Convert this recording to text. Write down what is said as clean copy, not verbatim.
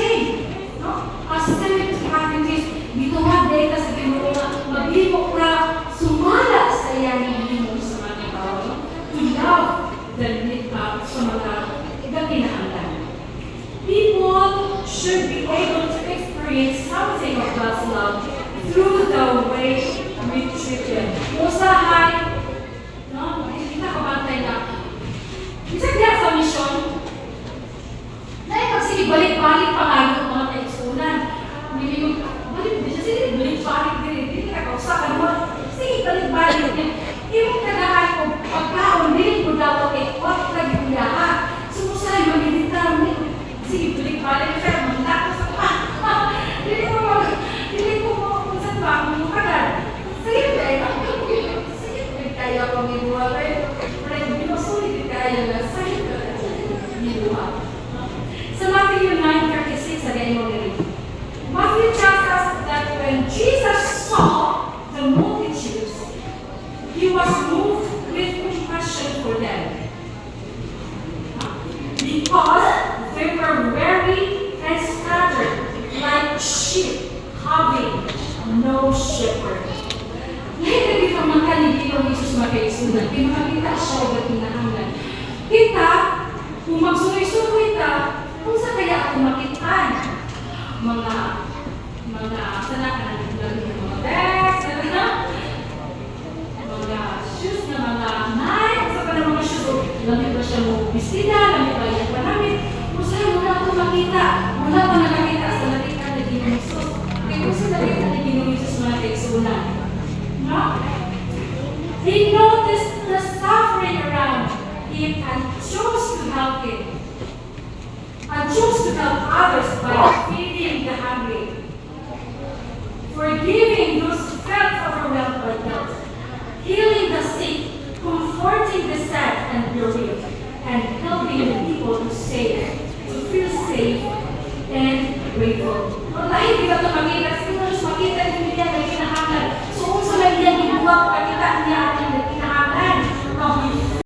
same. No? As Spirit having this, bituhan day ka sa Ginoo nga, maghimo ka, sumala sa iya ni Ginoo sa mga tao. No? To love the sa mga kinahanglan. People should be able to experience something of God's love through the way we treat them. Usahay, no? Kita kabantay na. Isa kaya sa mission, dahil pag sige balik-balik pa nga yung mga kaisunan, hindi yung balik din siya, sige balik-balik din, hindi ka kausakan mo, sige balik-balik din. Hindi mo kagahan ko, pagkaon, hindi ko dapat what lagi ko yaha. Sumusahay, mag-editar mo, sige balik-balik siya, manda ko sa pa. Hindi ko mo, kung saan ba, kung kagal. Sige, kaya ko minuha kayo. Pero binusulit kaya na sa'yo ka minuha. Sa Matthew 9:36, again mo rin. Matthew tells us that when Jesus saw the multitudes, he was moved with compassion for them. Because they were weary and scattered like sheep having no shepherd. Ngayon na dito mga kaligino ng Jesus makaisunan, pinakakita siya o kinahanglan. Kita, kung magsunoy-sunoy ka, kung saan kaya ako makitaan? Mga sana ka na mga bags, mga shoes na mga night, sa ka na mga shoes, lamit ba siya mo bistina, lamit ba yung panamit, kung saan wala ako makita, wala pa nakakita sa nakita na Ginong Jesus. Kaya kung saan nakita na Ginong Jesus mga kaisunan, no? He noticed the suffering around him and chose to help him. And chose to help others by feeding the hungry, forgiving those who felt overwhelmed by guilt, healing the sick, comforting the sad and bereaved, and helping the people to feel safe and grateful. Wallahi, hindi ka ito makita